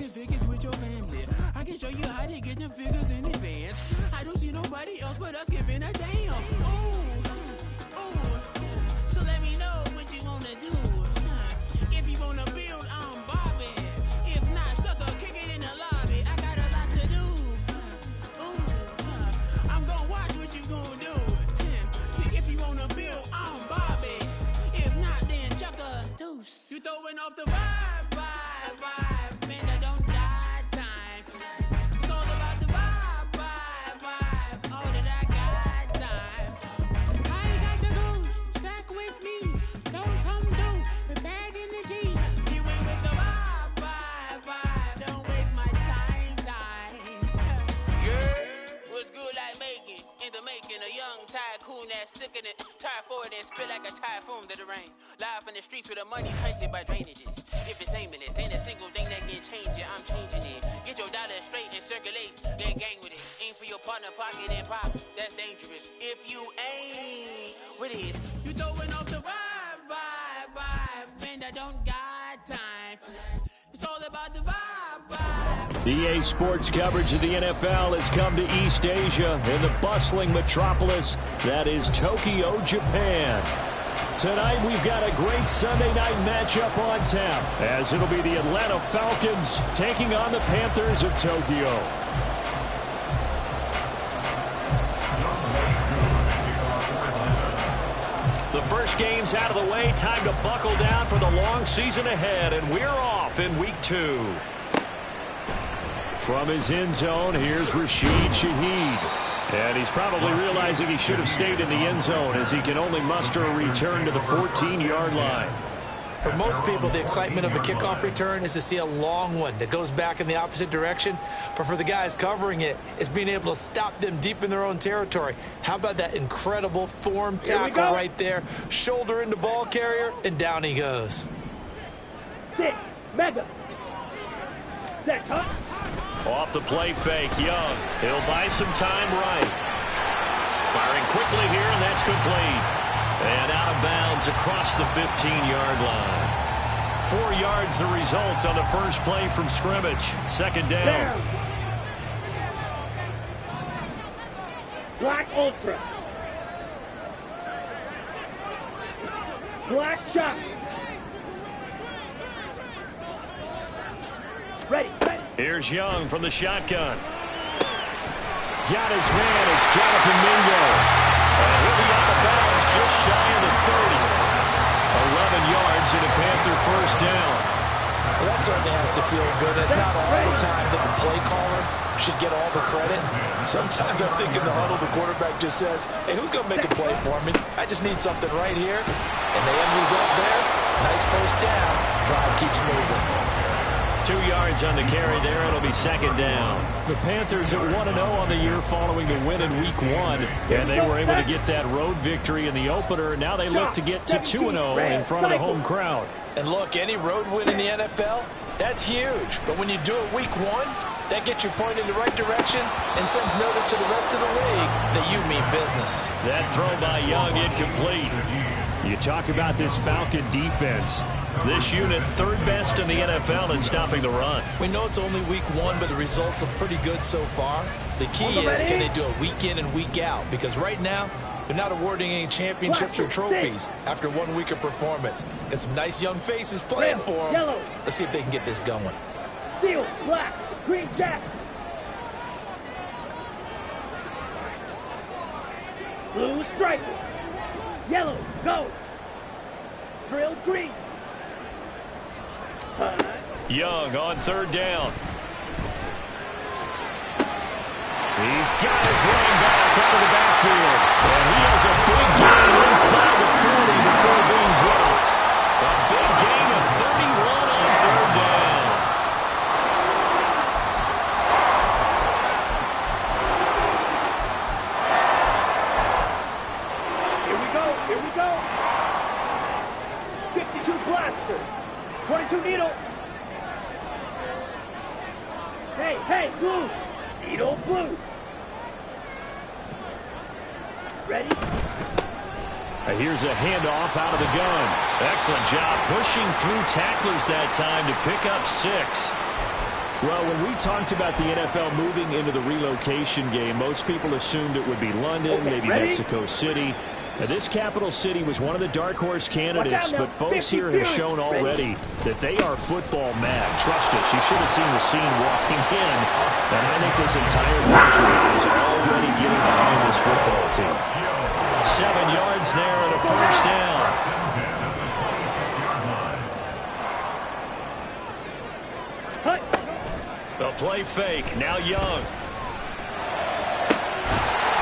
the figures with your family. I can show you how to get the figures in advance. I don't see nobody else but us giving a damn. So let me know what you wanna do. If you wanna build, I'm Bobby. If not, sucker, kick it in the lobby. I got a lot to do. I'm gonna watch what you gonna do. See, if you wanna build, I'm Bobby. If not, then chuck a deuce. You throwing off the vibe. Man, I don't die time. It's all about the vibe. Oh, that I got time. I ain't got the goose. Stack with me. Don't come through with bag in the G. You ain't with the vibe. Don't waste my time. Yeah, what's good like making? In the making, a young tycoon that's sick in it. Tire forward and spit like a typhoon to the rain. Live in the streets with the money hunted by drainages. If it's aimless, ain't a single thing that can change it. I'm changing it. Get your dollar straight and circulate. Then gang with it. Aim for your partner, pocket and pop. That's dangerous. If you ain't with it, you throwing off the vibe. Man, I don't got time for that. It's all about the vibe. EA Sports coverage of the NFL has come to East Asia in the bustling metropolis that is Tokyo, Japan. Tonight we've got a great Sunday night matchup on tap, as it'll be the Atlanta Falcons taking on the Panthers of Tokyo. The first game's out of the way. Time to buckle down for the long season ahead, and we're off in week 2. From his end zone, here's Rashid Shaheed. And he's probably realizing he should have stayed in the end zone, as he can only muster a return to the 14-yard line. For most people, the excitement of a kickoff return is to see a long one that goes back in the opposite direction. But for the guys covering it, it's being able to stop them deep in their own territory. How about that incredible form tackle right there? Shoulder into ball carrier, and down he goes. Six, mega. Set, huh? Off the play fake, Young. He'll buy some time right. Firing quickly here, and that's complete. And out of bounds across the 15-yard line. 4 yards the result on the first play from scrimmage. Second down. Black Ultra. Black Shot. Ready. Here's Young from the shotgun. Got his man. It's Jonathan Mingo. And he'll be out of bounds just shy of the 30. 11 yards and a Panther first down. Well, that certainly has to feel good. It's not all the time that the play caller should get all the credit. Sometimes I think in the huddle, the quarterback just says, hey, who's going to make a play for me? I just need something right here. And the end result there, nice first down. Drive keeps moving. 2 yards on the carry there. It'll be second down. The Panthers at 1-0 on the year following the win in week 1. And they were able to get that road victory in the opener. Now they look to get to 2-0 in front of the home crowd. And look, any road win in the NFL, that's huge. But when you do it week 1, that gets you pointed in the right direction and sends notice to the rest of the league that you mean business. That throw by Young incomplete. You talk about this Falcon defense. This unit third best in the NFL in stopping the run. We know it's only week 1, but the results look pretty good so far. The key is, can they do it week in and week out? Because right now, they're not awarding any championships or trophies after 1 week of performance. Got some nice young faces playing for them. Yellow. Let's see if they can get this going. Steel, black, green jack. Blue stripe. Yellow, go. Drill green. Young on third down. He's got his running back out of the backfield. And he has a big gain inside the 40 before being dropped. A big gain of 31 on third down. Here we go. 52 blaster. 22 needle. Hey, blue. Needle blue. Ready? Here's a handoff out of the gun. Excellent job pushing through tacklers that time to pick up 6. Well, when we talked about the NFL moving into the relocation game, most people assumed it would be London, maybe Mexico City. Now, this capital city was one of the dark horse candidates, but folks here have shown already that they are football mad. Trust us, you should have seen the scene walking in, and I think this entire country is already getting behind this football team. 7 yards there and a first down. The play fake, now Young.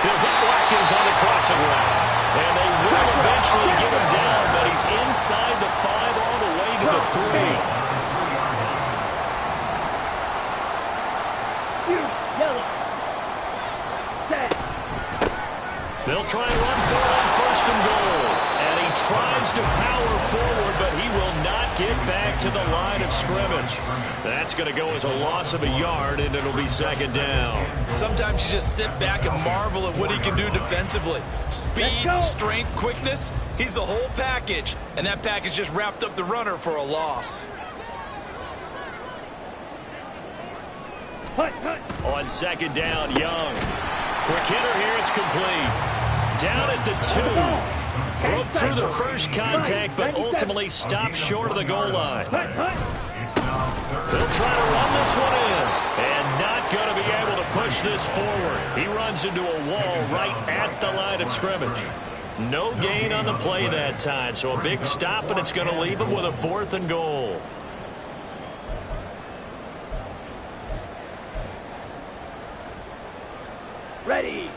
He'll hit Watkins on the crossing route. And they will eventually get him down, but he's inside the 5 all the way to the 3. They'll try and run for it on 1st and goal. And he tries to power forward, but he will not get back to the line of scrimmage. That's going to go as a loss of a yard, and it'll be 2nd down. Sometimes you just sit back and marvel at what he can do defensively. Speed, strength, quickness, he's the whole package. And that package just wrapped up the runner for a loss. On 2nd down, Young. Quick hitter here, it's complete. Down at the 2. Broke through the first contact, but ultimately stopped short of the goal line. They'll try to run this one in, and not going to be able to push this forward. He runs into a wall right at the line of scrimmage. No gain on the play that time, so a big stop, and it's going to leave him with a 4th and goal. Ready.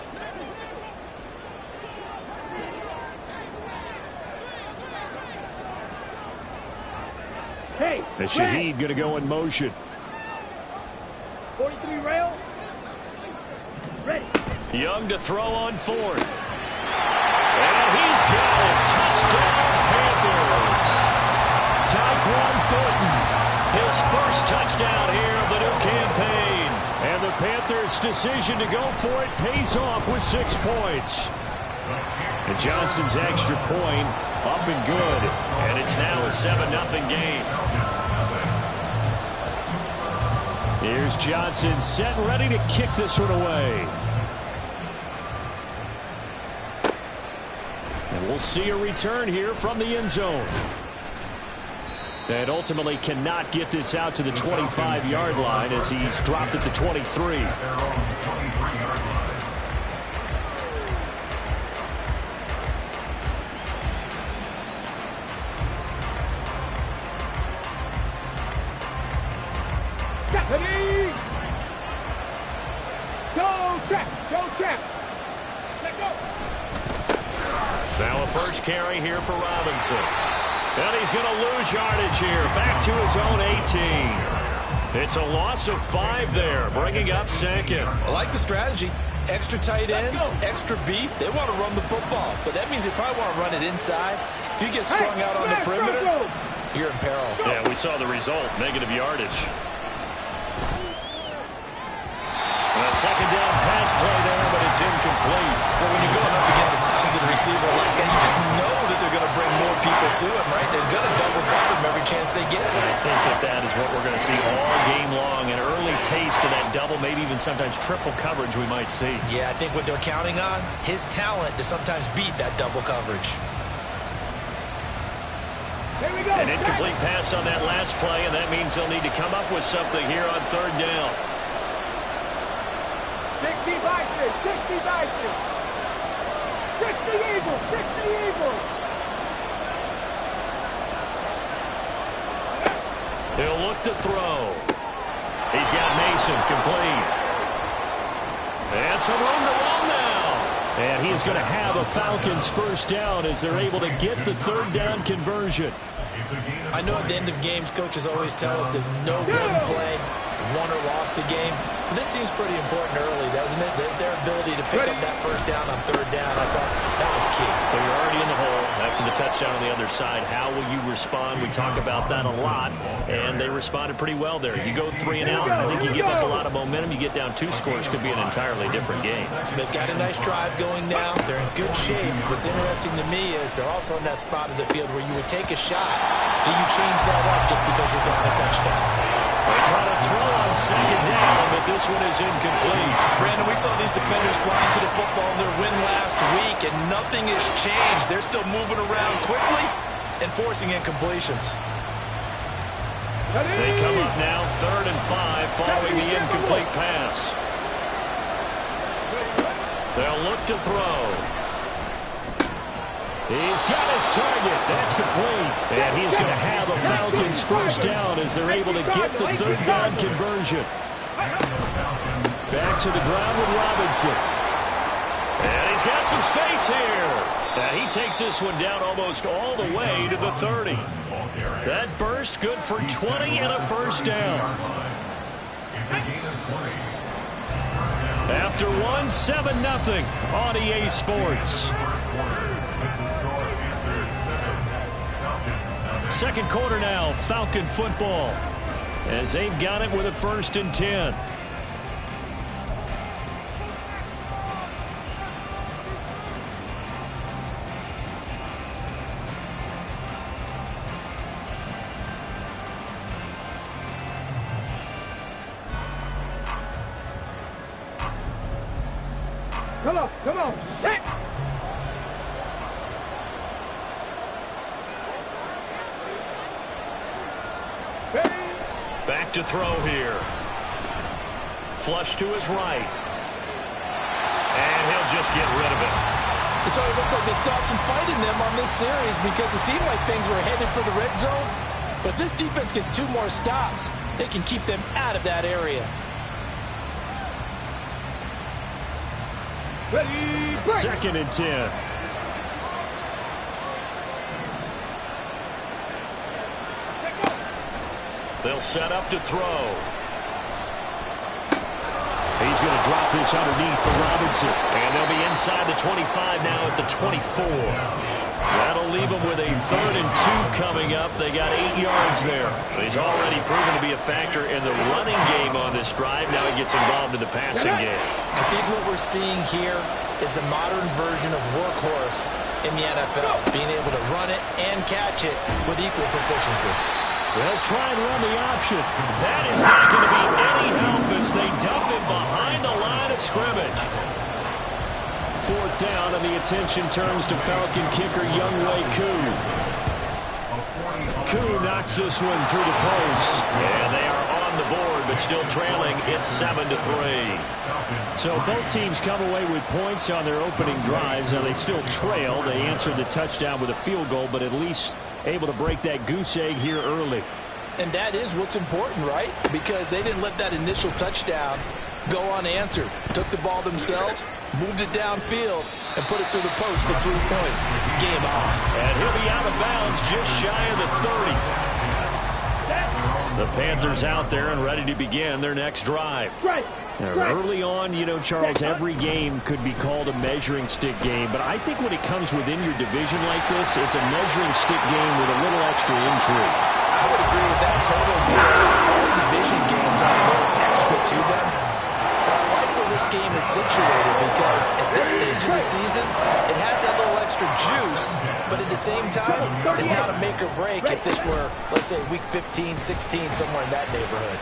Hey, and Shaheed going to go in motion. 43 rail. Ready. Young to throw on 4th. And he's got it. Touchdown, Panthers. Tyquan Thornton, his first touchdown here of the new campaign. And the Panthers' decision to go for it pays off with 6 points. And Johnson's extra point up and good. And it's now a 7-0 game. Here's Johnson set and ready to kick this one away. And we'll see a return here from the end zone. And ultimately cannot get this out to the 25-yard line as he's dropped at the 23. Ready. Go check. Go check. Let go. Now a first carry here for Robinson. And he's going to lose yardage here. Back to his own 18. It's a loss of 5 there, bringing up 2nd. I like the strategy. Extra tight ends, extra beef. They want to run the football, but that means they probably want to run it inside. If you get strung out on the perimeter, you're in peril. Yeah, we saw the result, negative yardage. A 2nd down pass play there, but it's incomplete. Well, when you're going up against a talented receiver like that, you just know that they're going to bring more people to him, right? They're going to double cover him every chance they get. I think that is what we're going to see all game long. An early taste of that double, maybe even sometimes triple coverage we might see. Yeah, I think what they're counting on, his talent to sometimes beat that double coverage. Here we go. An incomplete pass on that last play, and that means they'll need to come up with something here on 3rd down. 60 Vikings, 60 Vikings. 60 Eagles, 60 Eagles. He'll look to throw. He's got Mason complete. And some room to run now. And he is going to have a Falcons first down as they're able to get the 3rd down conversion. I know at the end of games, coaches always tell us that no one play won or lost a game. But this seems pretty important early, doesn't it? Their ability to pick up that first down on 3rd down, I thought that was key. Well, you're already in the hole after the touchdown on the other side. How will you respond? We talk about that a lot, and they responded pretty well there. You go 3 and out, I think you give up a lot of momentum. You get down 2 scores, could be an entirely different game. So they've got a nice drive going now. They're in good shape. What's interesting to me is they're also in that spot of the field where you would take a shot. Do you change that up just because you're down a touchdown? They try to throw on 2nd This one is incomplete. Brandon, we saw these defenders fly into the football in their win last week, and nothing has changed. They're still moving around quickly and forcing incompletions. They come up now 3rd and 5 following the incomplete pass. They'll look to throw. He's got his target. That's complete. And he's going to have a Falcons first down as they're able to get the 3rd down conversion. Back to the ground with Robinson. And he's got some space here. And he takes this one down almost all the way to the 30. That burst good for 20 and a first down. After 1, 7-0 on EA Sports. Second quarter now, Falcon football, as they've got it with a 1st and 10. Come on, set! Back to throw here. Flush to his right. And he'll just get rid of it. So it looks like they stopped some fight in them on this series because it seemed like things were headed for the red zone. But this defense gets 2 more stops. They can keep them out of that area. Ready, break. 2nd and 10. They'll set up to throw. He's going to drop this underneath for Robinson. And they'll be inside the 25 now at the 24. That'll leave them with a 3rd and 2 coming up. They got 8 yards there. He's already proven to be a factor in the running game on this drive. Now he gets involved in the passing game. I think what we're seeing here is the modern version of workhorse in the NFL. Being able to run it and catch it with equal proficiency. They'll try and run the option. That is not going to be any help as they dump him behind the line of scrimmage. 4th down, and the attention turns to Falcon kicker Younghoe Koo. Koo knocks this one through the post. And they are on the board, but still trailing. It's 7-3. So both teams come away with points on their opening drives. Now they still trail. They answered the touchdown with a field goal, but at least able to break that goose egg here early. And that is what's important, right? Because they didn't let that initial touchdown go unanswered. Took the ball themselves, moved it downfield, and put it through the post for 3 points. Game on. And he'll be out of bounds just shy of the 30. The Panthers out there and ready to begin their next drive. Early on, you know, Charles, every game could be called a measuring stick game, but I think when it comes within your division like this, it's a measuring stick game with a little extra intrigue. I would agree with that totally because all division games have a little extra to them. I like where this game is situated because at this stage of the season, it has that little extra juice, but at the same time, it's not a make or break if this were, let's say, week 15, 16, somewhere in that neighborhood.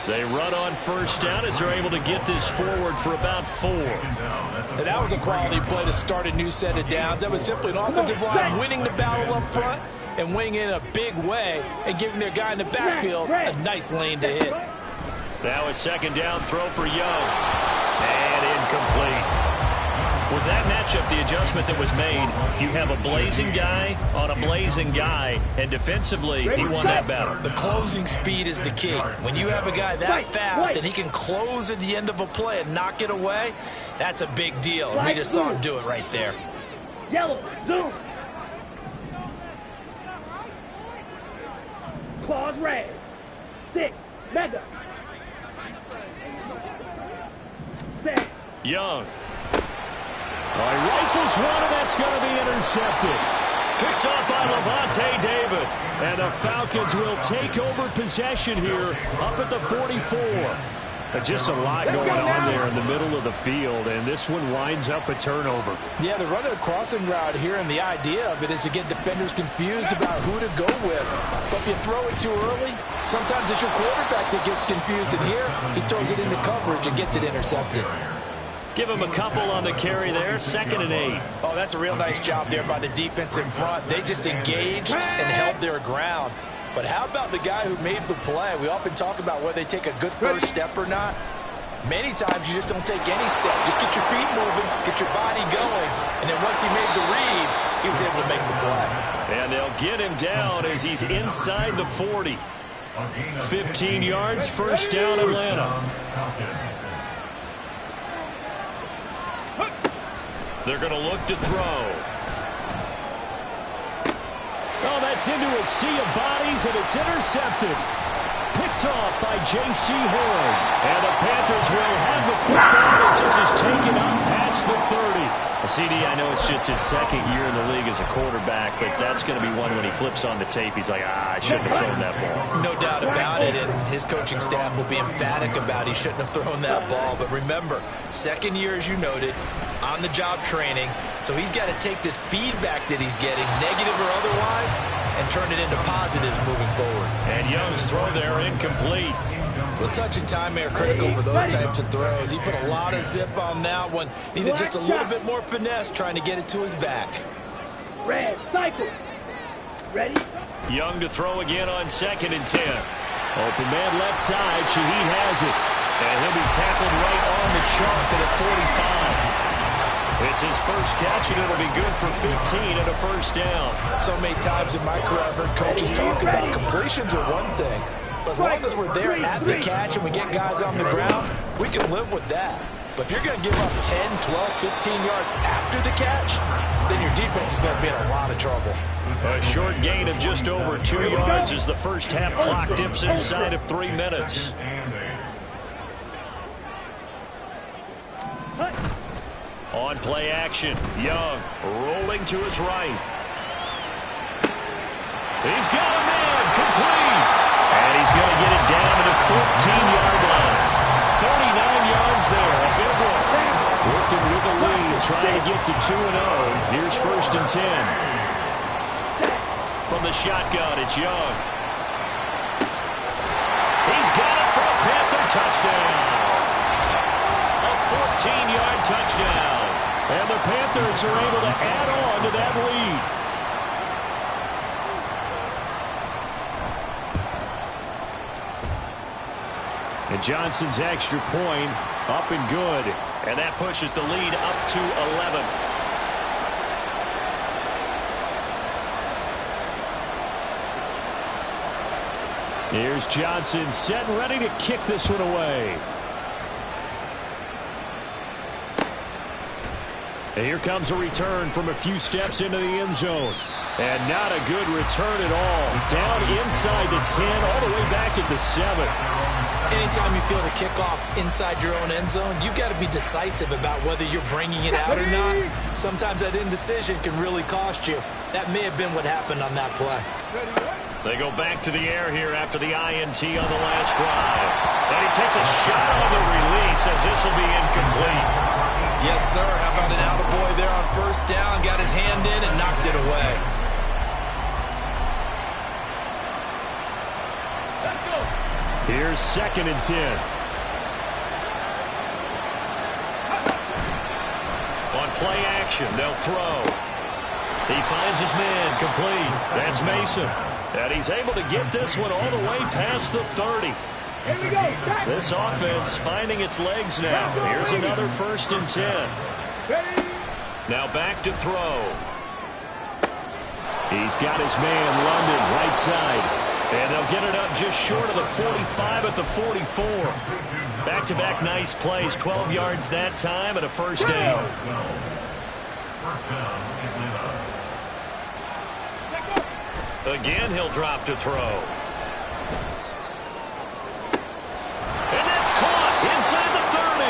They run on 1st down as they're able to get this forward for about 4. And that was a quality play to start a new set of downs. That was simply an offensive line winning the battle up front and winning in a big way and giving their guy in the backfield a nice lane to hit. Now a 2nd down throw for Young. And incomplete. With that matchup, the adjustment that was made, you have a blazing guy on a blazing guy, and defensively, he won that battle. The closing speed is the key. When you have a guy that fast and he can close at the end of a play and knock it away, that's a big deal. And we just saw him do it right there. Yellow, zoom. Claws red. 6, mega. 7. Young. He rifles one, and that's going to be intercepted. Picked off by Lavonte David. And the Falcons will take over possession here up at the 44. Just a lot going on there in the middle of the field, and this one winds up a turnover. Yeah, they're running a crossing route here, and the idea of it is to get defenders confused about who to go with. But if you throw it too early, sometimes it's your quarterback that gets confused, and here he throws it into coverage and gets it intercepted. Give him a couple on the carry there, 2nd and 8. Oh, that's a real nice job there by the defense in front. They just engaged and held their ground. But how about the guy who made the play? We often talk about whether they take a good first step or not. Many times you just don't take any step. Just get your feet moving, get your body going, and then once he made the read, he was able to make the play. And they'll get him down as he's inside the 40. 15 yards, first down, Atlanta. They're going to look to throw. Oh, that's into a sea of bodies, and it's intercepted. Picked off by J.C. Horn. And the Panthers will have the football as this is taken up past the 30. CD, I know it's just his 2nd year in the league as a quarterback, but that's going to be one when he flips on the tape. He's like, I shouldn't have thrown that ball. No doubt about it, and his coaching staff will be emphatic about he shouldn't have thrown that ball. But remember, 2nd year, as you noted, on-the-job training, so he's got to take this feedback that he's getting, negative or otherwise, and turn it into positives moving forward. And Young's throw there incomplete. Well, touch and time are critical for those types of throws. He put a lot of zip on that one. Needed just a little bit more finesse trying to get it to his back. Red, cycle. Ready? Young to throw again on 2nd and 10. Open man left side. Shaheed has it. And he'll be tackled right on the chalk at a 45. It's his first catch, and it'll be good for 15 and a first down. So many times in my career I've heard coaches talk about completions are one thing. But as long as we're there at the catch and we get guys on the ground, we can live with that. But if you're going to give up 10, 12, 15 yards after the catch, then your defense is going to be in a lot of trouble. A short gain of just over 2 yards as the first half clock dips inside of 3 minutes. On play action, Young rolling to his right. He's got a man, complete. And he's going to get it down to the 14-yard line. 39 yards there, a big one. Working with a lead, trying to get to 2-0. Here's 1st and 10. From the shotgun, it's Young. He's got it for a Panther touchdown. A 14-yard touchdown. And the Panthers are able to add on to that lead. And Johnson's extra point up and good. And that pushes the lead up to 11. Here's Johnson set and ready to kick this one away. And here comes a return from a few steps into the end zone. And not a good return at all. Down inside the 10, all the way back at the 7. Anytime you feel the kickoff inside your own end zone, you've got to be decisive about whether you're bringing it out or not. Sometimes that indecision can really cost you. That may have been what happened on that play. They go back to the air here after the INT on the last drive. And he takes a shot on the release as this will be incomplete. Yes, sir. How about an attaboy there on 1st down? Got his hand in and knocked it away. Here's 2nd and 10. On play action, they'll throw. He finds his man, complete. That's Mason. And he's able to get this one all the way past the 30. This offense finding its legs now. Here's another 1st and 10. Now back to throw. He's got his man, London, right side. And they'll get it up just short of the 45 at the 44. Back-to-back nice plays, 12 yards that time and a 1st down. Again, he'll drop to throw. And that's caught inside the 30.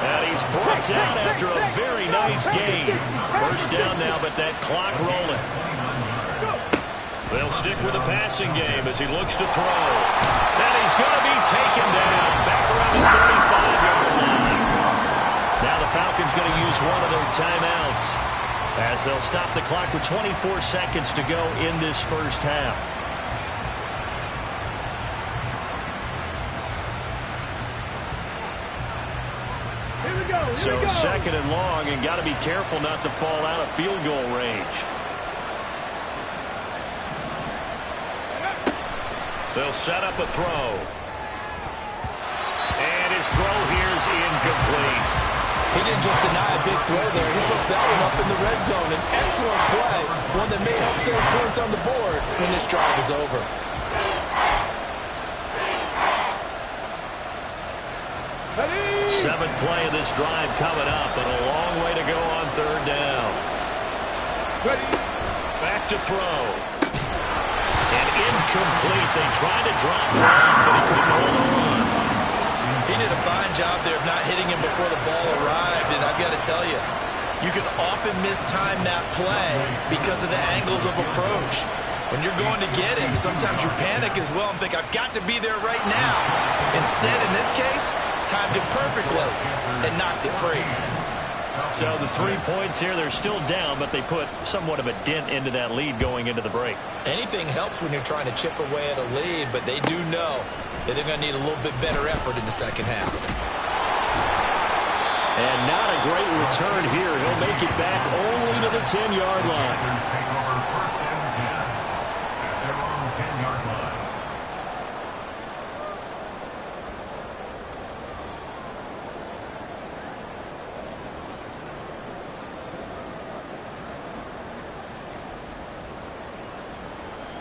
And he's brought down after a very nice gain. 1st down now, but that clock rolling. They'll stick with the passing game as he looks to throw. And he's going to be taken down. Back around the use one of their timeouts as they'll stop the clock with 24 seconds to go in this first half. So second and long, and got to be careful not to fall out of field goal range. They'll set up a throw. And his throw here is incomplete. He didn't just deny a big throw there. He put that one up in the red zone. An excellent play, one that may help save points on the board when this drive is over. Seventh play of this drive coming up, and a long way to go on third down. Back to throw. And incomplete. They tried to drop him, but he couldn't hold on. He did a fine job there of not hitting him before the ball arrived, and I've got to tell you, you can often mistime that play because of the angles of approach. When you're going to get him, sometimes you panic as well and think, I've got to be there right now. Instead, in this case, timed it perfectly and knocked it free. So the 3 points here, they're still down, but they put somewhat of a dent into that lead going into the break. Anything helps when you're trying to chip away at a lead, but they do know that they're going to need a little bit better effort in the second half. And not a great return here. He'll make it back only to the 10-yard line.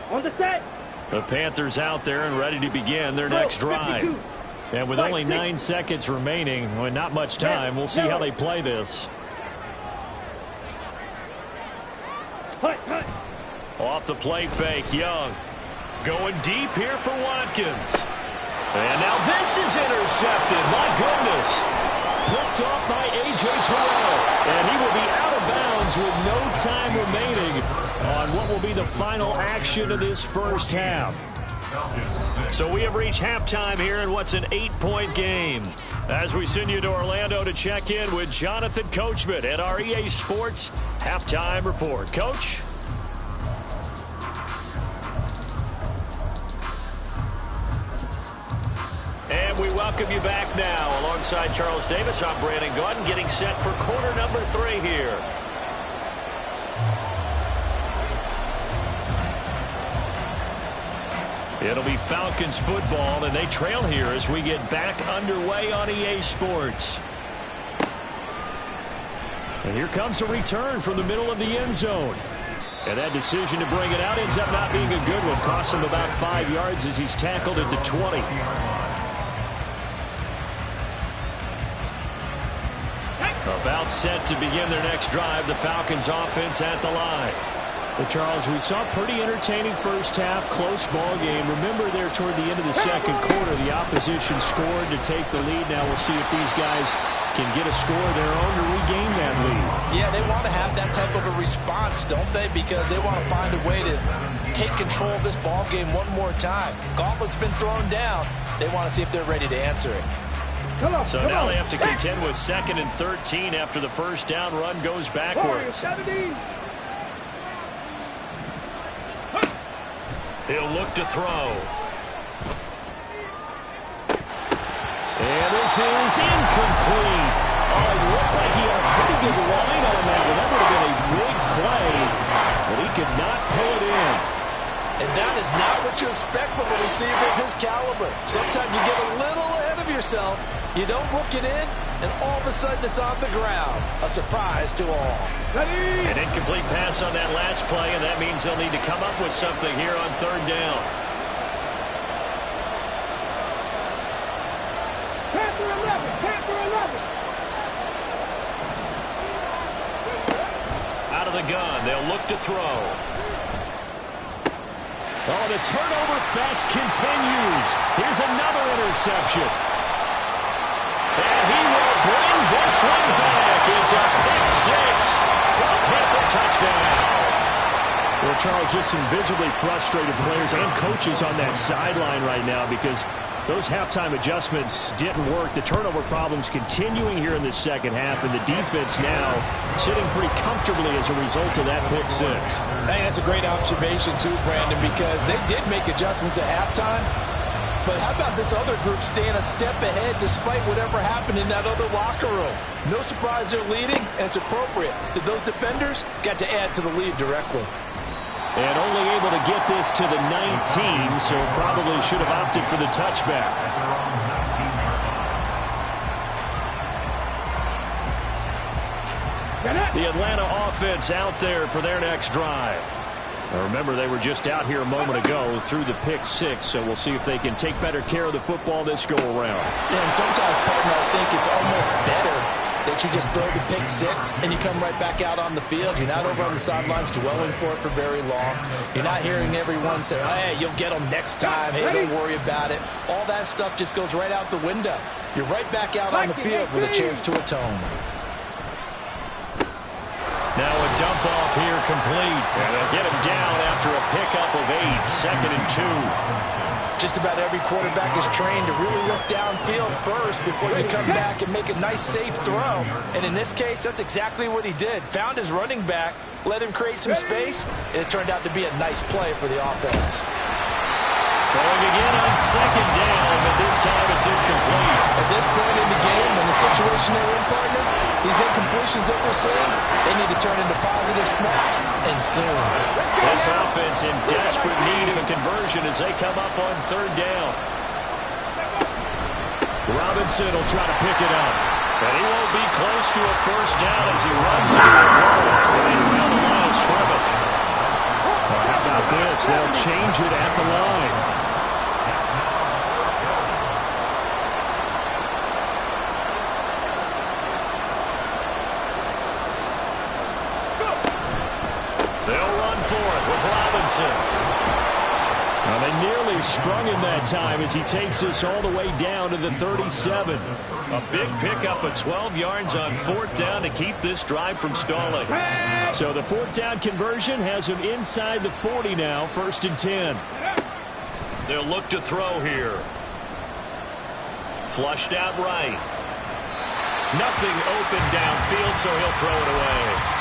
On the set. The Panthers out there and ready to begin their next drive. And with only 9 seconds remaining, and not much time, we'll see how they play this. Off the play fake, Young. Going deep here for Watkins. And now this is intercepted. My goodness. Picked off by A.J. Terrell. And he will be out of bounds with no time remaining on what will be the final action of this first half. So we have reached halftime here in what's an 8-point game. As we send you to Orlando to check in with Jonathan Coachman at our EA Sports Halftime Report. Coach? And we welcome you back now. Alongside Charles Davis, I'm Brandon Gaudin, getting set for quarter number 3 here. It'll be Falcons football, and they trail here as we get back underway on EA Sports. And here comes a return from the middle of the end zone. And that decision to bring it out ends up not being a good one. Costs him about 5 yards as he's tackled at the 20. About set to begin their next drive. The Falcons offense at the line. Well, Charles, we saw a pretty entertaining first half, close ball game. Remember there toward the end of the second quarter, the opposition scored to take the lead. Now we'll see if these guys can get a score of their own to regain that lead. Yeah, they want to have that type of a response, don't they? Because they want to find a way to take control of this ball game one more time. Gauntlet's been thrown down. They want to see if they're ready to answer it. So now they have to contend with 2nd and 13 after the first down run goes backwards. He'll look to throw. And this is incomplete. Oh, it looked like he had a pretty good line on that one. That would have been a big play, but he could not pull it in. And that is not what you expect from a receiver of his caliber. Sometimes you get a little ahead of yourself. You don't look it in, and all of a sudden it's on the ground. A surprise to all. An incomplete pass on that last play, and that means they'll need to come up with something here on third down. Panther 11, Panther 11. Out of the gun, they'll look to throw. Oh, the turnover fest continues. Here's another interception. And he will bring this one back. It's a pick 6 for the Panther touchdown. Well, Charles, just some visibly frustrated players and coaches on that sideline right now because Those halftime adjustments didn't work. The turnover problems continuing here in the second half, and the defense now sitting pretty comfortably as a result of that pick six. I think that's a great observation too, Brandon, because they did make adjustments at halftime. But how about this other group staying a step ahead despite whatever happened in that other locker room? No surprise they're leading, and it's appropriate that those defenders got to add to the lead directly. And only able to get this to the 19, so probably should have opted for the touchback. The Atlanta offense out there for their next drive. Now remember, they were just out here a moment ago through the pick six, so we'll see if they can take better care of the football this go-around. Yeah, and sometimes, partner, I think it's almost better that you just throw the pick six and you come right back out on the field. You're not over on the sidelines dwelling for it for very long. You're not hearing everyone say, hey, you'll get them next time. Hey, don't worry about it. All that stuff just goes right out the window. You're right back out on the field with a chance to atone. Now a dump off here complete. And they'll get him down after a pickup of 8, 2nd and 2. Just about every quarterback is trained to really look downfield first before you come back and make a nice, safe throw. And in this case, that's exactly what he did. Found his running back, let him create some space, and it turned out to be a nice play for the offense. Throwing again on 2nd down, but this time it's incomplete. At this point in the game, and the situation they're in, partner, these incompletions that we're seeing, they need to turn into positive snaps, and soon. This offense in desperate need of a conversion as they come up on 3rd down. Robinson will try to pick it up. But he won't be close to a 1st down as he runs it right around the line of scrimmage. Well, how about this? They'll change it at the line. They'll run for it with Robinson. Well, they nearly sprung him that time as he takes us all the way down to the 37. A big pickup of 12 yards on 4th down to keep this drive from stalling. So the 4th down conversion has him inside the 40 now, 1st and 10. They'll look to throw here. Flushed out right. Nothing open downfield, so he'll throw it away.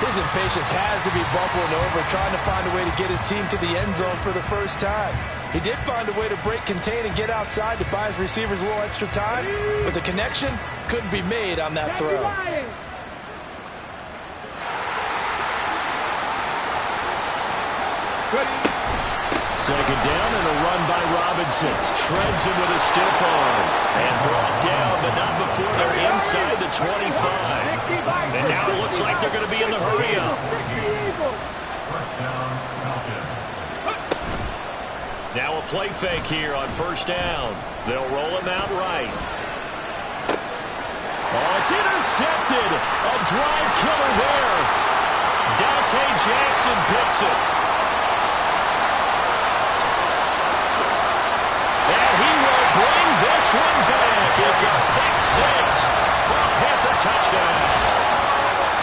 His impatience has to be bubbling over, trying to find a way to get his team to the end zone for the first time. He did find a way to break, contain, and get outside to buy his receivers a little extra time, but the connection couldn't be made on that throw. 2nd down and a run by Robinson. Shreds him with a stiff arm. And brought down, but not before they're inside the 25. And now it looks like they're going to be in the hurry-up. Now a play fake here on 1st down. They'll roll him out right. Oh, it's intercepted. A drive killer there. Dante Jackson picks it. And he will bring this one back. It's a pick six for a Panther touchdown.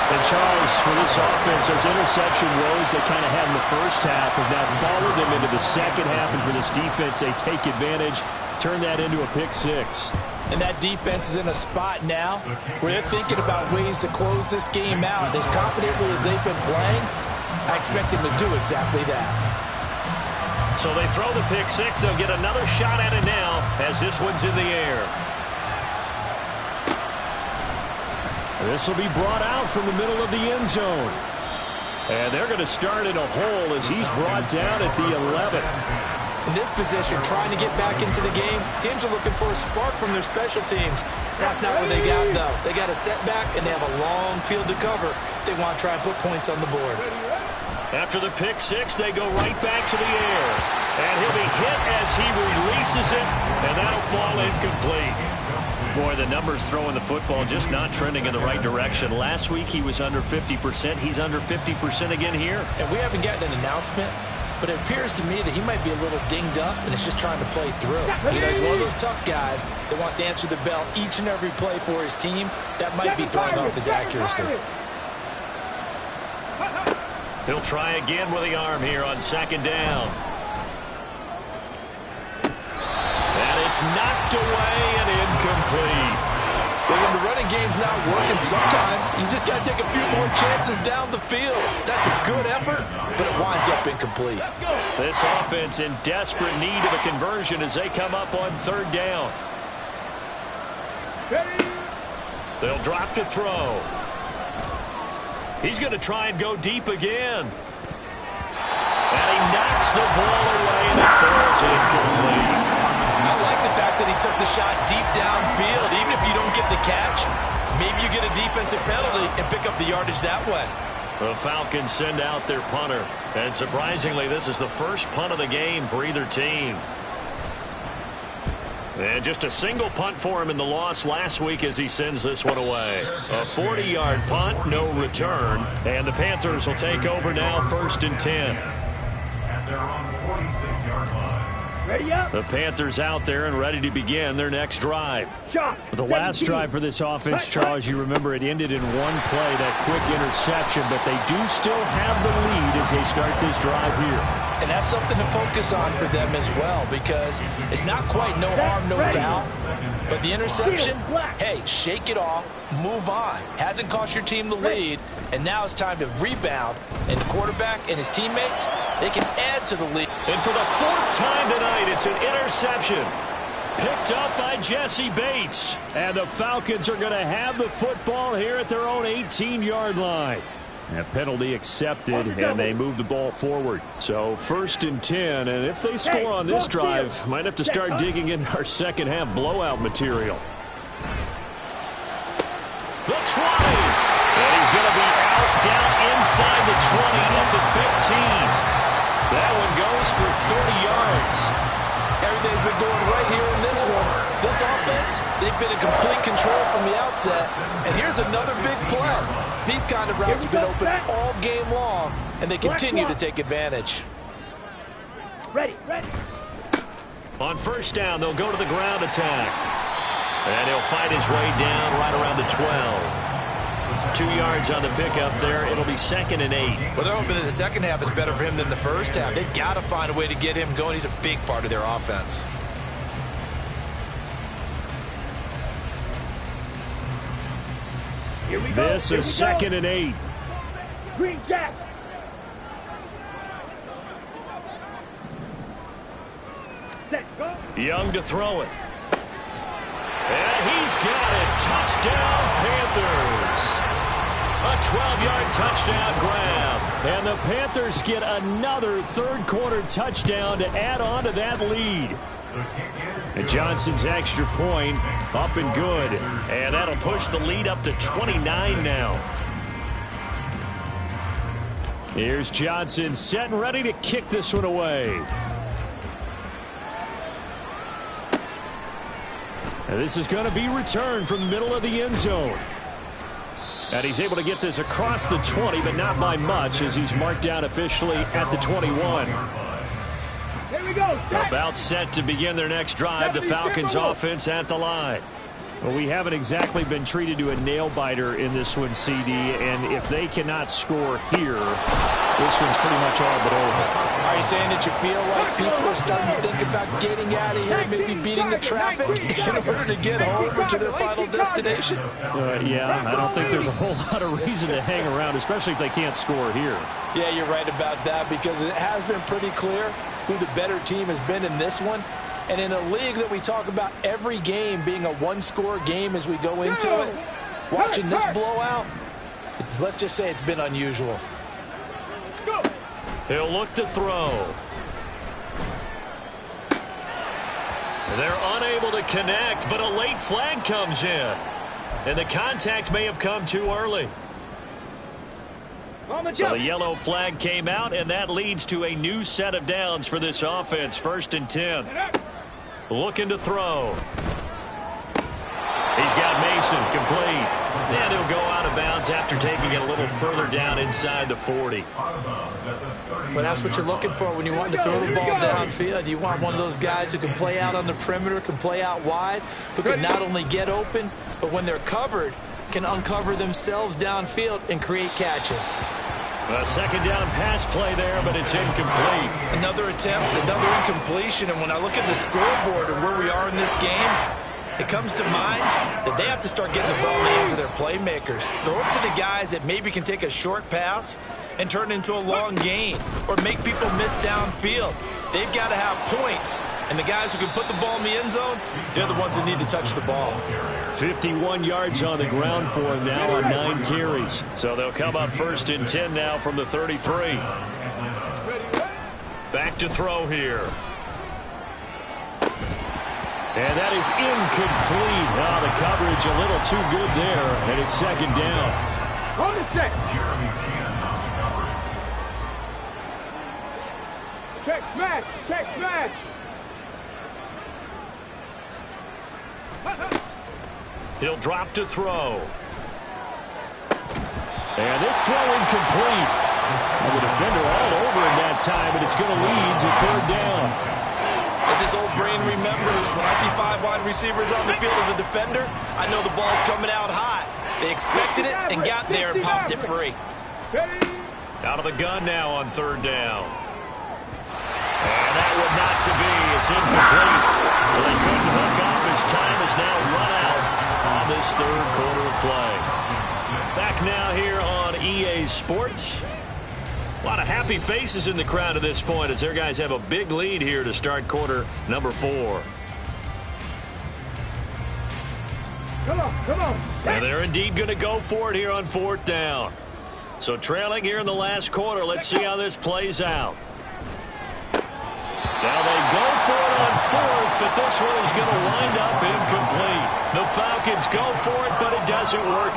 And Charles, for this offense, those interception woes they kind of had in the first half have now followed them into the second half. And for this defense, they take advantage, turn that into a pick six. And that defense is in a spot now where they're thinking about ways to close this game out. As confidently as they've been playing, I expect them to do exactly that. So they throw the pick six. They'll get another shot at it now as this one's in the air. This will be brought out from the middle of the end zone. And they're going to start in a hole as he's brought down at the 11. In this position, trying to get back into the game, teams are looking for a spark from their special teams. That's not what they got, though. They got a setback, and they have a long field to cover if they want to try and put points on the board. After the pick six, they go right back to the air. And he'll be hit as he releases it, and that'll fall incomplete. Boy, the numbers throwing the football just not trending in the right direction. Last week he was under 50%. He's under 50% again here. And we haven't gotten an announcement, but it appears to me that he might be a little dinged up and is just trying to play through. You know, he's one of those tough guys that wants to answer the bell each and every play for his team. That might be throwing off his accuracy. He'll try again with the arm here on 2nd down. That It's knocked away and incomplete. Well, when the running game's not working, sometimes you just got to take a few more chances down the field. That's a good effort, but it winds up incomplete. This offense in desperate need of a conversion as they come up on third down. They'll drop to throw. He's going to try and go deep again. And he knocks the ball away and it falls incomplete. I like the fact that he took the shot deep downfield. Even if you don't get the catch, maybe you get a defensive penalty and pick up the yardage that way. The Falcons send out their punter. And surprisingly, this is the first punt of the game for either team. And just a single punt for him in the loss last week as he sends this one away. A 40-yard punt, no return. And the Panthers will take over now, 1st and 10. And they're on the 46-yard line. Ready up. The Panthers out there and ready to begin their next drive. The last drive for this offense, Charles, you remember it ended in one play, that quick interception, but they do still have the lead as they start this drive here. And that's something to focus on for them as well, because it's not quite no harm, no foul, but the interception, hey, shake it off, move on. Hasn't cost your team the lead, and now it's time to rebound, and the quarterback and his teammates, they can add to the lead. And for the 4th time tonight, it's an interception. Picked up by Jesse Bates. And the Falcons are going to have the football here at their own 18-yard line. A penalty accepted, and they move the ball forward. So 1st and 10, and if they score on this drive, might have to start digging in our second-half blowout material. The 20. And he's going to be out down inside the 20 at the 15. That one goes for 30 yards. Everything's been going right here in this one. This offense, they've been in complete control from the outset. And here's another big play. These kind of routes have been open all game long, and they continue to take advantage. Ready. On 1st down, they'll go to the ground attack. And he'll fight his way down right around the 12. 2 yards on the pickup there. It'll be 2nd and 8. Well, they're hoping that the second half is better for him than the first half. They've got to find a way to get him going. He's a big part of their offense. Here we go. This is 2nd and 8. Green Jack. Let's go. Young to throw it. And he's got it. Touchdown, Panthers. A 12-yard touchdown grab. And the Panthers get another third-quarter touchdown to add on to that lead. And Johnson's extra point up and good. And that'll push the lead up to 29 now. Here's Johnson set and ready to kick this one away. And this is going to be returned from the middle of the end zone. And he's able to get this across the 20, but not by much, as he's marked down officially at the 21. Here we go. About set to begin their next drive, the Falcons offense at the line. Well, we haven't exactly been treated to a nail-biter in this one, CD, and if they cannot score here, this one's pretty much all but over. Are you saying that you feel like people are starting to think about getting out of here, maybe beating the traffic in order to get home or to their final destination? Yeah, I don't think there's a whole lot of reason to hang around, especially if they can't score here. Yeah, you're right about that, because it has been pretty clear who the better team has been in this one. And in a league that we talk about every game being a one-score game as we go into it, watching this blowout, let's just say it's been unusual. He'll look to throw. They're unable to connect, but a late flag comes in. And the contact may have come too early. So the yellow flag came out, and that leads to a new set of downs for this offense. 1st and 10. Looking to throw. He's got Mason complete. And he'll go out of bounds after taking it a little further down inside the 40. Well, that's what you're looking for when you want to throw the ball downfield. You want one of those guys who can play out on the perimeter, can play out wide, who can not only get open, but when they're covered, can uncover themselves downfield and create catches. A second down pass play there, but it's incomplete. Another attempt, another incompletion, and when I look at the scoreboard and where we are in this game, it comes to mind that they have to start getting the ball in the hands of their playmakers. Throw it to the guys that maybe can take a short pass and turn it into a long gain or make people miss downfield. They've got to have points, and the guys who can put the ball in the end zone, they're the ones that need to touch the ball. 51 yards on the ground for him now on 9 carries. So they'll come up 1st and 10 now from the 33. Back to throw here. And that is incomplete. Oh, the coverage a little too good there, and it's 2nd down. On the check. Check smash. Check smash. He'll drop to throw. And this throw incomplete. And the defender all over him that time, and it's going to lead to 3rd down. As his old brain remembers, when I see 5 wide receivers on the field as a defender, I know the ball's coming out hot. They expected it and got there and popped it free. Out of the gun now on 3rd down. And that would not to be. It's incomplete. So they couldn't hook up as time is now run out on this 3rd quarter of play. Back now here on EA Sports. A lot of happy faces in the crowd at this point as their guys have a big lead here to start quarter number 4. Come on. And they're indeed going to go for it here on 4th down. So trailing here in the last quarter. Let's see how this plays out. Now they go for it on 4th, but this one is going to wind up incomplete. The Falcons go for it, but it doesn't work.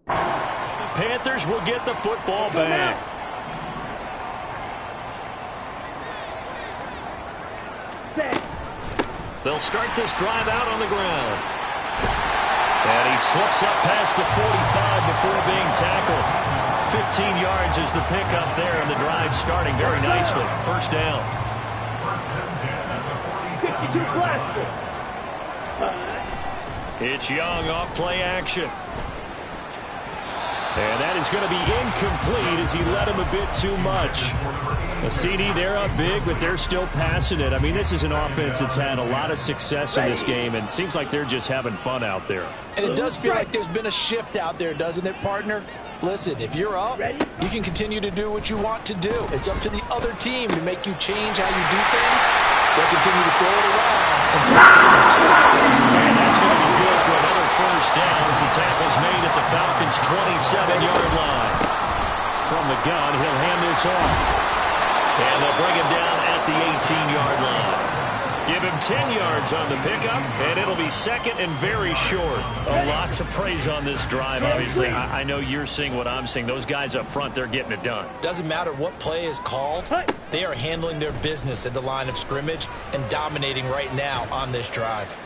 The Panthers will get the football back. They'll start this drive out on the ground. And he slips up past the 45 before being tackled. 15 yards is the pickup there, and the drive starting very nicely. 1st down. 62 classic. It's Young off play action. And that is going to be incomplete as he led him a bit too much. A CD, they're up big, but they're still passing it. I mean, this is an offense that's had a lot of success in this game, and it seems like they're just having fun out there. And it does feel like there's been a shift out there, doesn't it, partner? Listen, if you're up, you can continue to do what you want to do. It's up to the other team to make you change how you do things. They'll continue to throw it around until and that's going to be good for another 1st down as the tackle's made at the Falcons' 27-yard line. From the gun, he'll hand this off. And they'll bring him down at the 18-yard line. Give him 10 yards on the pickup, and it'll be 2nd and very short. A lot to praise on this drive, obviously. I know you're seeing what I'm seeing. Those guys up front, they're getting it done. Doesn't matter what play is called. They are handling their business at the line of scrimmage and dominating right now on this drive.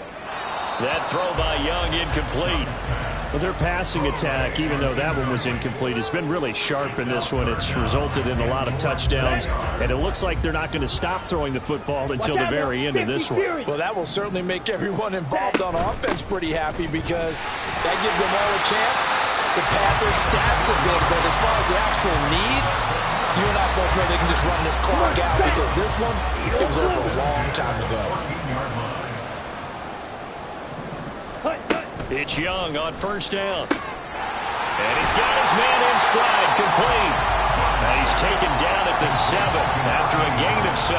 That throw by Young incomplete. Well, their passing attack, even though that one was incomplete, has been really sharp in this one. It's resulted in a lot of touchdowns, and it looks like they're not going to stop throwing the football until the very end of this one. Well, that will certainly make everyone involved on offense pretty happy because that gives them all a chance to pad their stats a bit. But as far as the actual need, you and I both know they can just run this clock out because this one, it was over a long time ago. It's Young on 1st down. And he's got his man in stride, complete. And he's taken down at the 7 after a gain of 7.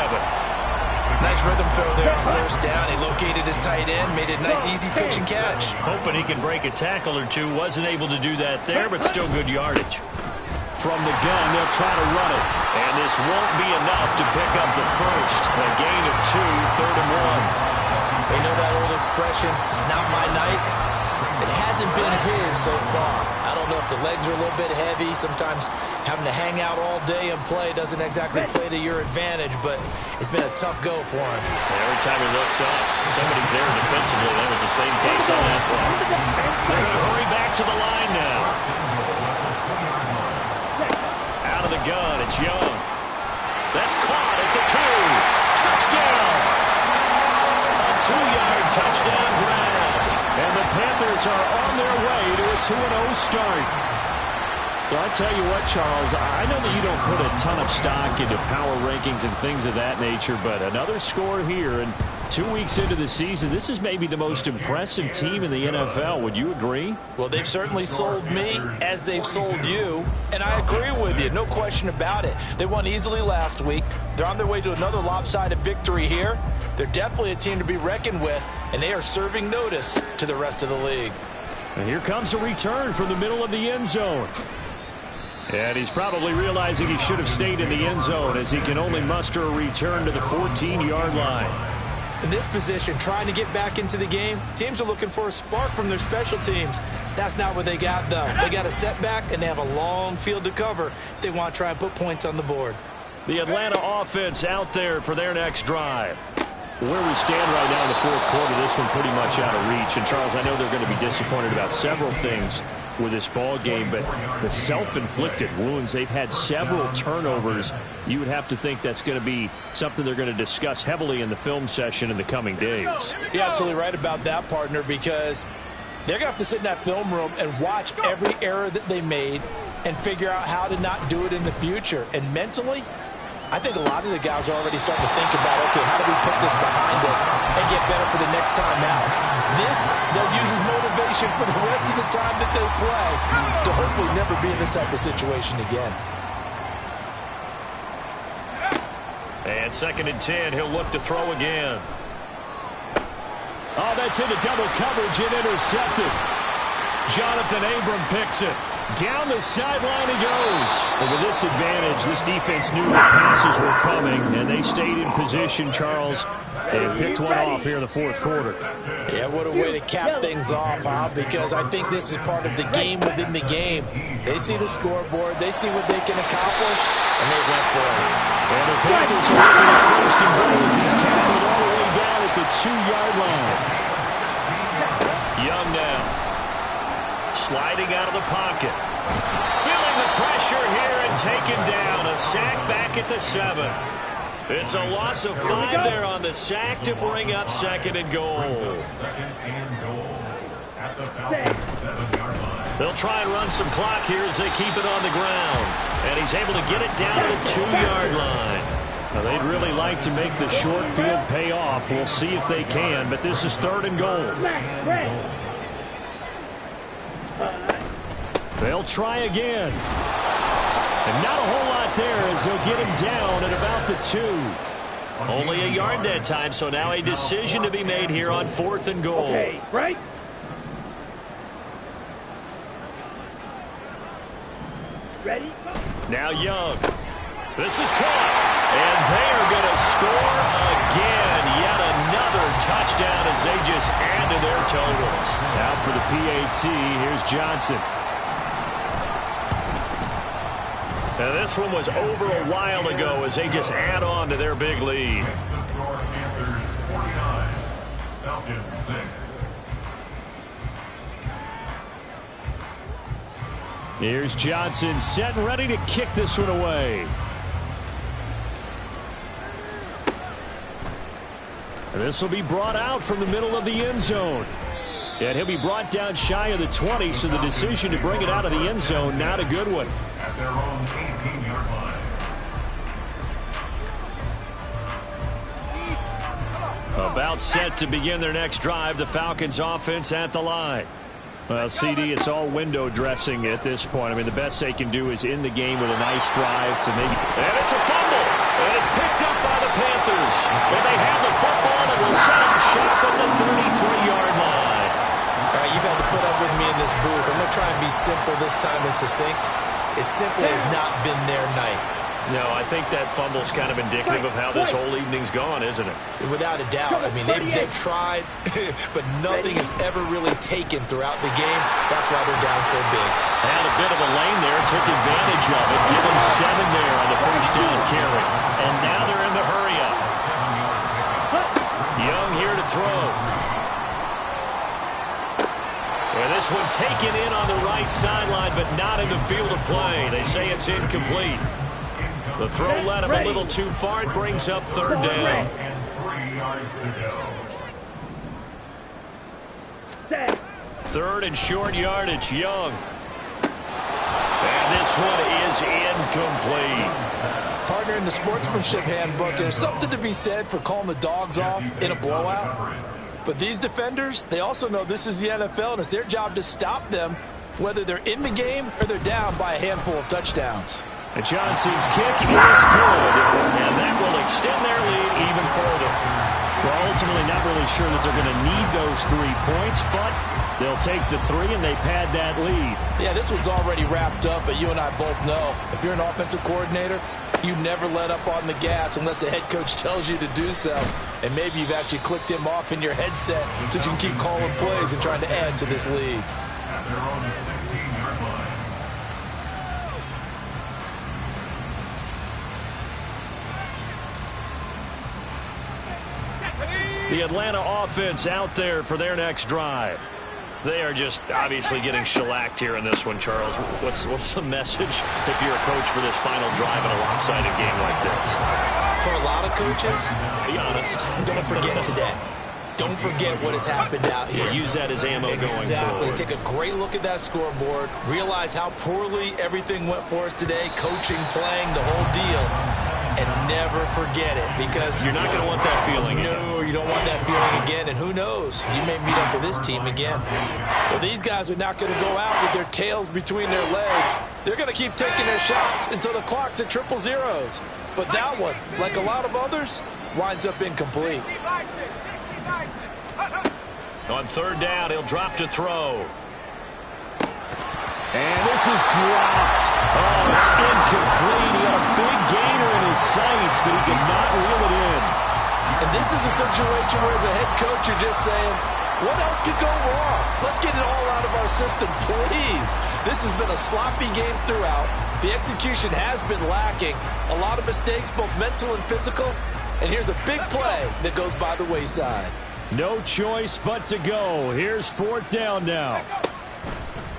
Nice rhythm throw there on 1st down. He located his tight end, made it a nice, easy pitch and catch. Hoping he can break a tackle or two. Wasn't able to do that there, but still good yardage. From the gun, they'll try to run it. And this won't be enough to pick up the 1st. A gain of 2, 3rd and 1. They know that old expression, it's not my night. It hasn't been his so far. I don't know if the legs are a little bit heavy. Sometimes having to hang out all day and play doesn't exactly play to your advantage, but it's been a tough go for him. Every time he looks up, somebody's there defensively. That was the same case on that play. They're going to hurry back to the line now. Out of the gun, it's Young. That's caught at the 2. Touchdown! 2-yard touchdown grab. And the Panthers are on their way to a 2-0 start. Well, I tell you what, Charles, I know that you don't put a ton of stock into power rankings and things of that nature, but another score here, and 2 weeks into the season, this is maybe the most impressive team in the NFL. Would you agree? Well, they've certainly sold me as they've sold you, and I agree with you, no question about it. They won easily last week. They're on their way to another lopsided victory here. They're definitely a team to be reckoned with, and they are serving notice to the rest of the league. And here comes a return from the middle of the end zone. And he's probably realizing he should have stayed in the end zone as he can only muster a return to the 14-yard line. In this position, trying to get back into the game, teams are looking for a spark from their special teams. That's not what they got, though. They got a setback, and they have a long field to cover if they want to try and put points on the board. The Atlanta offense out there for their next drive. Where we stand right now in the fourth quarter, this one pretty much out of reach. And, Charles, I know they're going to be disappointed about several things with this ball game, but the self-inflicted wounds, they've had several turnovers. You would have to think that's going to be something they're going to discuss heavily in the film session in the coming days. You're absolutely right about that, partner, because they're going to have to sit in that film room and watch every error that they made and figure out how to not do it in the future. And mentally, I think a lot of the guys are already starting to think about, okay, how do we put this behind us and get better for the next time out? This, they'll use as motivation for the rest of the time that they play to hopefully never be in this type of situation again. And 2nd and 10, he'll look to throw again. Oh, that's into double coverage and intercepted. Jonathan Abram picks it. Down the sideline he goes. And with this advantage, this defense knew the passes were coming, and they stayed in position, Charles, and picked one off here in the fourth quarter. Yeah, what a way to cap things off, huh? Because I think this is part of the game within the game. They see the scoreboard, they see what they can accomplish, and they went for it. And the Panthers are looking at 1st and goal as he's tackled all the way down at the 2-yard line. Young now. Sliding out of the pocket. Feeling the pressure here and taken down. A sack back at the 7. It's a loss of 5 there on the sack to bring up 2nd and goal. They'll try and run some clock here as they keep it on the ground. And he's able to get it down to the 2-yard line. Now, they'd really like to make the short field pay off. We'll see if they can, but this is 3rd and goal. They'll try again. And not a whole lot there as they'll get him down at about the 2. Only a yard that time, so now a decision to be made here on 4th and goal. Okay, right? Ready? Now Young. This is caught. And they are going to score again. Yet another touchdown as they just add to their totals. Out for the PAT, here's Johnson. Now this one was over a while ago as they just add on to their big lead. Here's Johnson set and ready to kick this one away. And this will be brought out from the middle of the end zone. And he'll be brought down shy of the 20, so the decision to bring it out of the end zone, not a good one. At their own 18-yard line. About set to begin their next drive, the Falcons offense at the line. Well, CD, it's all window dressing at this point. I mean, the best they can do is in the game with a nice drive to maybe... And it's a fumble! And it's picked up by the Panthers. And they have the football and will set up shop at the 33-yard line. All right, you've had to put up with me in this booth. I'm going to try and be simple this time and succinct. It simply has not been their night. No, I think that fumble's kind of indicative of how this whole evening's gone, isn't it? Without a doubt. I mean, they've tried, but nothing has ever really taken throughout the game. That's why they're down so big. Had a bit of a lane there, took advantage of it. Give them 7 there on the first down carry. And now they're in the hurry-up. Young here to throw. And this one taken in on the right sideline, but not in the field of play. They say it's incomplete. The throw led him a little too far. It brings up 3rd down. And 3 yards to go. 3rd and short yardage. Young. And this one is incomplete. Partner, in the sportsmanship handbook, there's something to be said for calling the dogs off in a blowout. But these defenders, they also know this is the NFL, and it's their job to stop them, whether they're in the game or they're down by a handful of touchdowns. And Johnson's kick is good, and that will extend their lead even further. We're ultimately not really sure that they're going to need those 3 points, but they'll take the 3 and they pad that lead. Yeah, this one's already wrapped up, but you and I both know if you're an offensive coordinator, you never let up on the gas unless the head coach tells you to do so. And maybe you've actually clicked him off in your headset so you can keep calling plays and trying to add to this lead. At their own 16-yard line. The Atlanta offense out there for their next drive. They are just obviously getting shellacked here in this one, Charles. What's the message if you're a coach for this final drive in a lopsided game like this? For a lot of coaches, Be honest. don't forget today. Don't forget what has happened out here. Use that as ammo going Exactly. forward. Take a great look at that scoreboard. Realize how poorly everything went for us today. Coaching, playing, the whole deal. And never forget it, because You're not going to want that feeling again. no, you don't want that feeling again. And who knows? You may meet up with this team again. Well, these guys are not going to go out with their tails between their legs. They're going to keep taking their shots until the clock's at 000. But that one, like a lot of others, winds up incomplete. On 3rd down, he'll drop to throw. And this is dropped. Oh, it's incomplete. He had a big gainer in his sights, but he could not reel it in. And this is a situation where, as a head coach, you're just saying, what else could go wrong? Let's get it all out of our system, please. This has been a sloppy game throughout. The execution has been lacking. A lot of mistakes, both mental and physical. And here's a big play that goes by the wayside. No choice but to go. Here's 4th down now.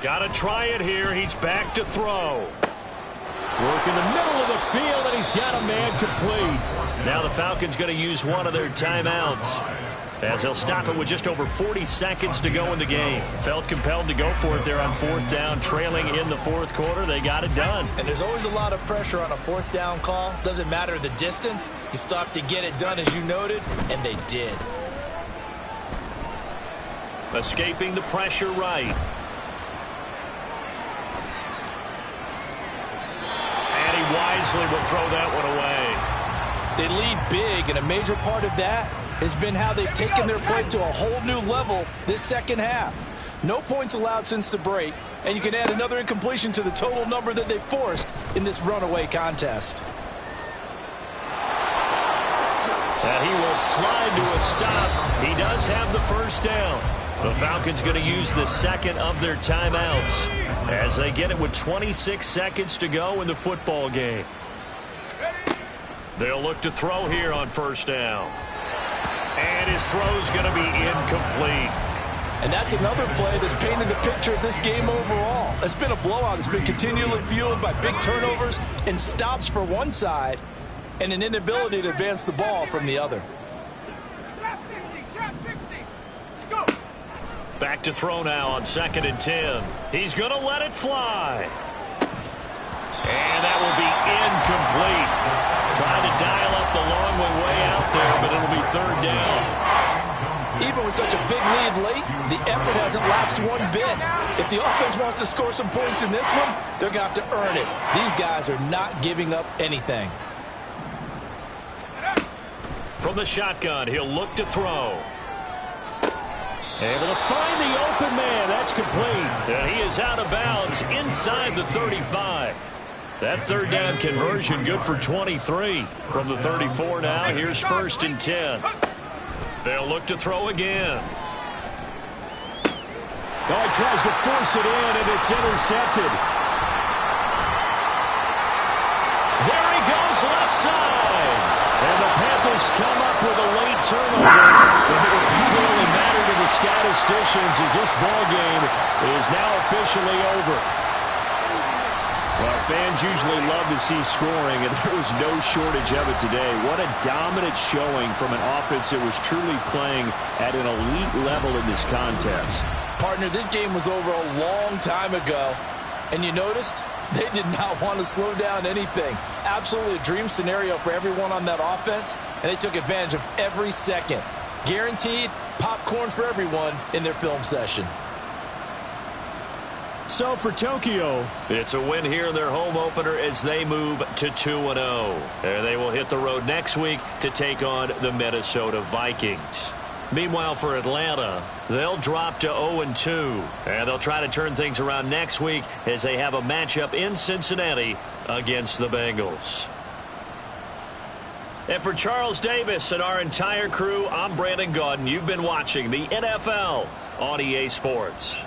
Got to try it here. He's back to throw. Work in the middle of the field, and he's got a man complete. Now the Falcons going to use one of their timeouts, as they'll stop it with just over 40 seconds to go in the game. Felt compelled to go for it there on 4th down, trailing in the 4th quarter. They got it done. And there's always a lot of pressure on a 4th down call. Doesn't matter the distance. You still have to get it done, as you noted, and they did. Escaping the pressure right. And he wisely will throw that one away. They lead big, and a major part of that has been how they've taken their play to a whole new level this second half. No points allowed since the break, and you can add another incompletion to the total number that they forced in this runaway contest. And he will slide to a stop. He does have the 1st down. The Falcons going to use the 2nd of their timeouts as they get it with 26 seconds to go in the football game. They'll look to throw here on 1st down. And his throw's going to be incomplete. And that's another play that's painted the picture of this game overall. It's been a blowout. It's been continually fueled by big turnovers and stops for one side and an inability to advance the ball from the other. Back to throw now on 2nd and 10. He's going to let it fly. And that will be incomplete. Trying to dial up the long way out there, but it'll be 3rd down. Even with such a big lead late, the effort hasn't lapsed one bit. If the offense wants to score some points in this one, they're going to have to earn it. These guys are not giving up anything. From the shotgun, he'll look to throw. Able to find the open man. That's complete. And he is out of bounds inside the 35. That 3rd down conversion good for 23. From the 34 now, here's 1st and 10. They'll look to throw again. Oh, he tries to force it in, and it's intercepted. There he goes, left side. And the Panthers come up with a late turnover. But it will probably matter to the statisticians as this ball game is now officially over. Well, fans usually love to see scoring, and there was no shortage of it today. What a dominant showing from an offense that was truly playing at an elite level in this contest. Partner, this game was over a long time ago, and you noticed they did not want to slow down anything. Absolutely a dream scenario for everyone on that offense, and they took advantage of every second. Guaranteed popcorn for everyone in their film session. So for Tokyo, it's a win here in their home opener as they move to 2-0. And they will hit the road next week to take on the Minnesota Vikings. Meanwhile, for Atlanta, they'll drop to 0-2. And they'll try to turn things around next week as they have a matchup in Cincinnati against the Bengals. And for Charles Davis and our entire crew, I'm Brandon Gaudin. You've been watching the NFL on EA Sports.